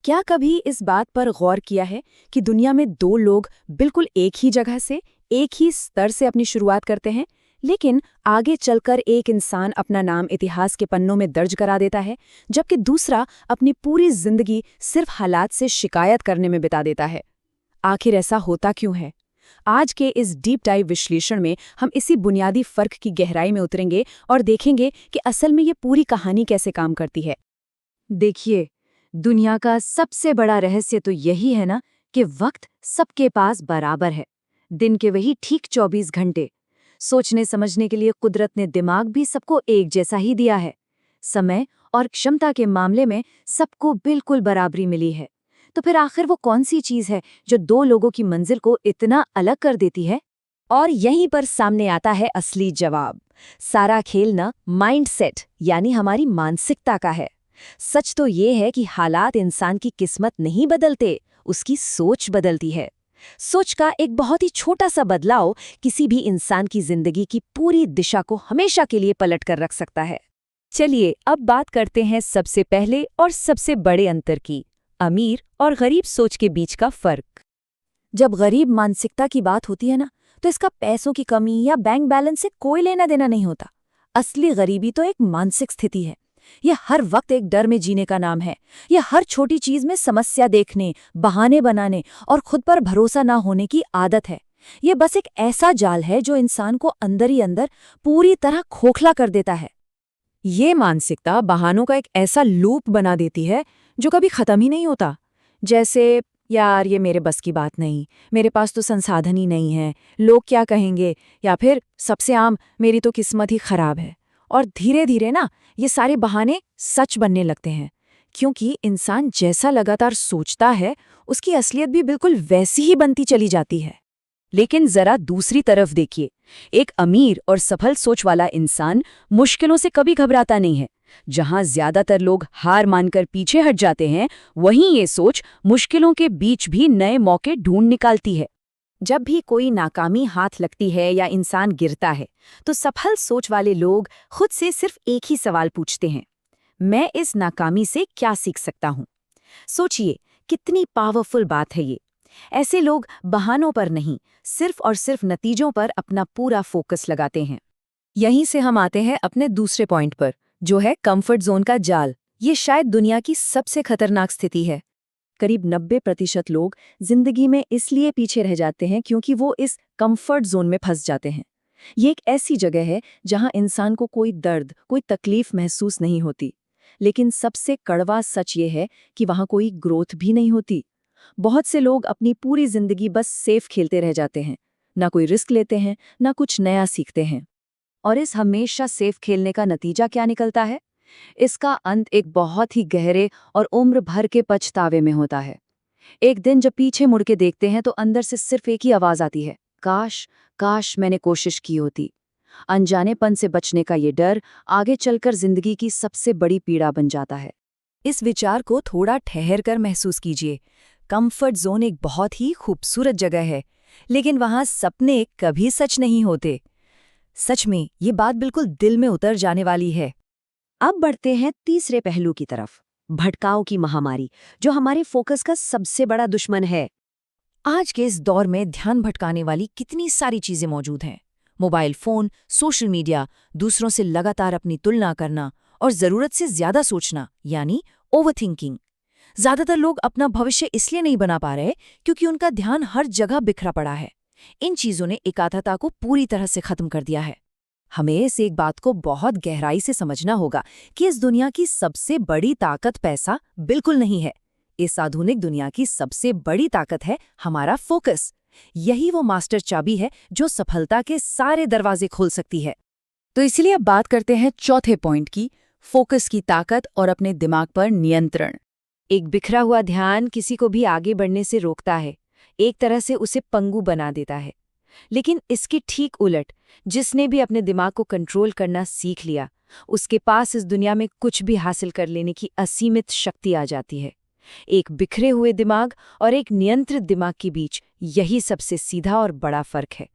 क्या कभी इस बात पर गौर किया है कि दुनिया में दो लोग बिल्कुल एक ही जगह से, एक ही स्तर से अपनी शुरुआत करते हैं, लेकिन आगे चलकर एक इंसान अपना नाम इतिहास के पन्नों में दर्ज करा देता है, जबकि दूसरा अपनी पूरी जिंदगी सिर्फ हालात से शिकायत करने में बिता देता है। आखिर ऐसा होता क्यों है? आज के इस डीप डाइव विश्लेषण में हम इसी बुनियादी फर्क की गहराई में उतरेंगे और देखेंगे कि असल में ये पूरी कहानी कैसे काम करती है। देखिए, दुनिया का सबसे बड़ा रहस्य तो यही है ना कि वक्त सबके पास बराबर है। दिन के वही ठीक 24 घंटे। सोचने समझने के लिए कुदरत ने दिमाग भी सबको एक जैसा ही दिया है। समय और क्षमता के मामले में सबको बिल्कुल बराबरी मिली है। तो फिर आखिर वो कौन सी चीज है जो दो लोगों की मंजिल को इतना अलग कर देती है? और यहीं पर सामने आता है असली जवाब। सारा खेल ना माइंडसेट यानी हमारी मानसिकता का है। सच तो ये है कि हालात इंसान की किस्मत नहीं बदलते, उसकी सोच बदलती है। सोच का एक बहुत ही छोटा सा बदलाव किसी भी इंसान की जिंदगी की पूरी दिशा को हमेशा के लिए पलट कर रख सकता है। चलिए अब बात करते हैं सबसे पहले और सबसे बड़े अंतर की, अमीर और गरीब सोच के बीच का फर्क। जब गरीब मानसिकता की बात होती है ना, तो इसका पैसों की कमी या बैंक बैलेंस से कोई लेना देना नहीं होता। असली गरीबी तो एक मानसिक स्थिति है। यह हर वक्त एक डर में जीने का नाम है। यह हर छोटी चीज में समस्या देखने, बहाने बनाने और खुद पर भरोसा ना होने की आदत है। यह बस एक ऐसा जाल है जो इंसान को अंदर ही अंदर पूरी तरह खोखला कर देता है। ये मानसिकता बहानों का एक ऐसा लूप बना देती है जो कभी खत्म ही नहीं होता। जैसे, यार ये मेरे बस की बात नहीं, मेरे पास तो संसाधन ही नहीं है, लोग क्या कहेंगे, या फिर सबसे आम, मेरी तो किस्मत ही खराब है। और धीरे धीरे ना ये सारे बहाने सच बनने लगते हैं, क्योंकि इंसान जैसा लगातार सोचता है उसकी असलियत भी बिल्कुल वैसी ही बनती चली जाती है। लेकिन जरा दूसरी तरफ देखिए, एक अमीर और सफल सोच वाला इंसान मुश्किलों से कभी घबराता नहीं है। जहां ज्यादातर लोग हार मानकर पीछे हट जाते हैं, वहीं ये सोच मुश्किलों के बीच भी नए मौके ढूंढ निकालती है। जब भी कोई नाकामी हाथ लगती है या इंसान गिरता है, तो सफल सोच वाले लोग खुद से सिर्फ एक ही सवाल पूछते हैं, मैं इस नाकामी से क्या सीख सकता हूँ? सोचिए कितनी पावरफुल बात है ये। ऐसे लोग बहानों पर नहीं, सिर्फ और सिर्फ नतीजों पर अपना पूरा फोकस लगाते हैं। यहीं से हम आते हैं अपने दूसरे पॉइंट पर, जो है कंफर्ट जोन का जाल। ये शायद दुनिया की सबसे खतरनाक स्थिति है। करीब 90% लोग जिंदगी में इसलिए पीछे रह जाते हैं क्योंकि वो इस कंफर्ट जोन में फंस जाते हैं। ये एक ऐसी जगह है जहां इंसान को कोई दर्द, कोई तकलीफ महसूस नहीं होती। लेकिन सबसे कड़वा सच ये है कि वहां कोई ग्रोथ भी नहीं होती। बहुत से लोग अपनी पूरी जिंदगी बस सेफ खेलते रह जाते हैं, ना कोई रिस्क लेते हैं, ना कुछ नया सीखते हैं। और इस हमेशा सेफ खेलने का नतीजा क्या निकलता है? इसका अंत एक बहुत ही गहरे और उम्र भर के पछतावे में होता है। एक दिन जब पीछे मुड़ के देखते हैं तो अंदर से सिर्फ एक ही आवाज आती है, काश काश मैंने कोशिश की होती। अनजानेपन से बचने का ये डर आगे चलकर जिंदगी की सबसे बड़ी पीड़ा बन जाता है। इस विचार को थोड़ा ठहर कर महसूस कीजिए। कंफर्ट जोन एक बहुत ही खूबसूरत जगह है, लेकिन वहां सपने कभी सच नहीं होते। सच में ये बात बिल्कुल दिल में उतर जाने वाली है। अब बढ़ते हैं तीसरे पहलू की तरफ, भटकाव की महामारी, जो हमारे फोकस का सबसे बड़ा दुश्मन है। आज के इस दौर में ध्यान भटकाने वाली कितनी सारी चीजें मौजूद हैं। मोबाइल फोन, सोशल मीडिया, दूसरों से लगातार अपनी तुलना करना और जरूरत से ज्यादा सोचना, यानी ओवरथिंकिंग। ज्यादातर लोग अपना भविष्य इसलिए नहीं बना पा रहे क्योंकि उनका ध्यान हर जगह बिखरा पड़ा है। इन चीजों ने एकाग्रता को पूरी तरह से खत्म कर दिया है। हमें इस एक बात को बहुत गहराई से समझना होगा कि इस दुनिया की सबसे बड़ी ताकत पैसा बिल्कुल नहीं है। इस आधुनिक दुनिया की सबसे बड़ी ताकत है हमारा फोकस। यही वो मास्टर चाबी है जो सफलता के सारे दरवाजे खोल सकती है। तो इसलिए अब बात करते हैं चौथे पॉइंट की, फोकस की ताकत और अपने दिमाग पर नियंत्रण। एक बिखरा हुआ ध्यान किसी को भी आगे बढ़ने से रोकता है, एक तरह से उसे पंगु बना देता है। लेकिन इसकी ठीक उलट, जिसने भी अपने दिमाग को कंट्रोल करना सीख लिया, उसके पास इस दुनिया में कुछ भी हासिल कर लेने की असीमित शक्ति आ जाती है। एक बिखरे हुए दिमाग और एक नियंत्रित दिमाग के बीच यही सबसे सीधा और बड़ा फर्क है।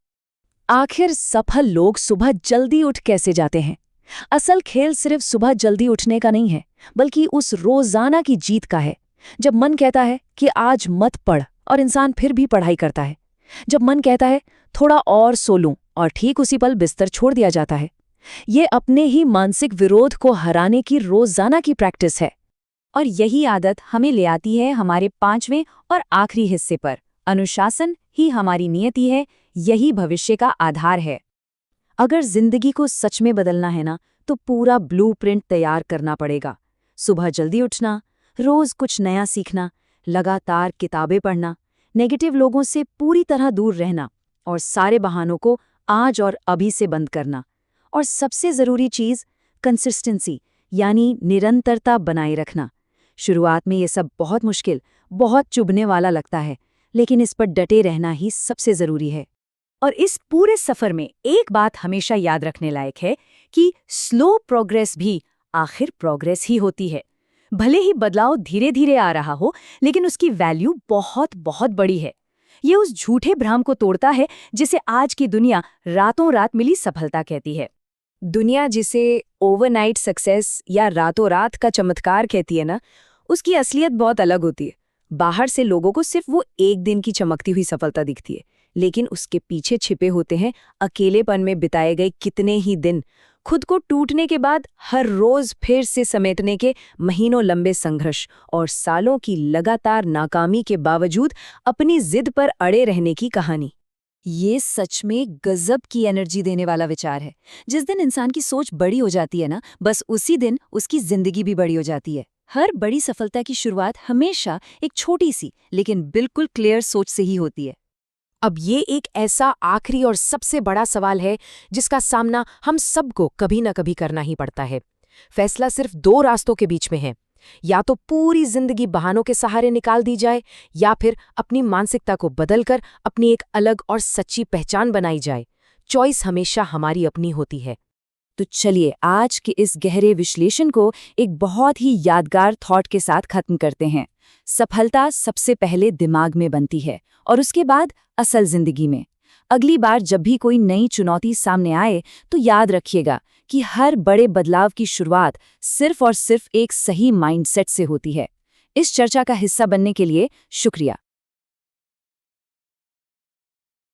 आखिर सफल लोग सुबह जल्दी उठ कैसे जाते हैं? असल खेल सिर्फ सुबह जल्दी उठने का नहीं है, बल्कि उस रोजाना की जीत का है जब मन कहता है कि आज मत पढ़ और इंसान फिर भी पढ़ाई करता है। जब मन कहता है थोड़ा और सो लूं और ठीक उसी पल बिस्तर छोड़ दिया जाता है। ये अपने ही मानसिक विरोध को हराने की रोजाना की प्रैक्टिस है। और यही आदत हमें ले आती है हमारे 5वें और आखिरी हिस्से पर। अनुशासन ही हमारी नियति है, यही भविष्य का आधार है। अगर जिंदगी को सच में बदलना है ना, तो पूरा ब्लूप्रिंट तैयार करना पड़ेगा। सुबह जल्दी उठना, रोज कुछ नया सीखना, लगातार किताबें पढ़ना, नेगेटिव लोगों से पूरी तरह दूर रहना और सारे बहानों को आज और अभी से बंद करना। और सबसे ज़रूरी चीज़ कंसिस्टेंसी, यानी निरंतरता बनाए रखना। शुरुआत में ये सब बहुत मुश्किल, बहुत चुभने वाला लगता है, लेकिन इस पर डटे रहना ही सबसे ज़रूरी है। और इस पूरे सफ़र में एक बात हमेशा याद रखने लायक है कि स्लो प्रोग्रेस भी आखिर प्रोग्रेस ही होती है। भले ही बदलाव धीरे धीरे आ रहा हो, लेकिन उसकी वैल्यू बहुत बहुत बड़ी है। ये उस झूठे भ्रम को तोड़ता है जिसे आज की दुनिया रातों रात मिली सफलता कहती है। दुनिया जिसे ओवरनाइट सक्सेस या रातों रात का चमत्कार कहती है ना, उसकी असलियत बहुत अलग होती है। बाहर से लोगों को सिर्फ वो एक दिन की चमकती हुई सफलता दिखती है, लेकिन उसके पीछे छिपे होते हैं अकेलेपन में बिताए गए कितने ही दिन, खुद को टूटने के बाद हर रोज फिर से समेटने के महीनों लंबे संघर्ष और सालों की लगातार नाकामी के बावजूद अपनी जिद पर अड़े रहने की कहानी। ये सच में गजब की एनर्जी देने वाला विचार है। जिस दिन इंसान की सोच बड़ी हो जाती है ना, बस उसी दिन उसकी जिंदगी भी बड़ी हो जाती है। हर बड़ी सफलता की शुरुआत हमेशा एक छोटी सी लेकिन बिल्कुल क्लियर सोच से ही होती है। अब ये एक ऐसा आखिरी और सबसे बड़ा सवाल है जिसका सामना हम सबको कभी न कभी करना ही पड़ता है। फैसला सिर्फ दो रास्तों के बीच में है, या तो पूरी जिंदगी बहानों के सहारे निकाल दी जाए, या फिर अपनी मानसिकता को बदलकर अपनी एक अलग और सच्ची पहचान बनाई जाए। चॉइस हमेशा हमारी अपनी होती है। तो चलिए आज के इस गहरे विश्लेषण को एक बहुत ही यादगार थॉट के साथ खत्म करते हैं। सफलता सबसे पहले दिमाग में बनती है और उसके बाद असल जिंदगी में। अगली बार जब भी कोई नई चुनौती सामने आए तो याद रखिएगा कि हर बड़े बदलाव की शुरुआत सिर्फ और सिर्फ एक सही माइंडसेट से होती है। इस चर्चा का हिस्सा बनने के लिए शुक्रिया।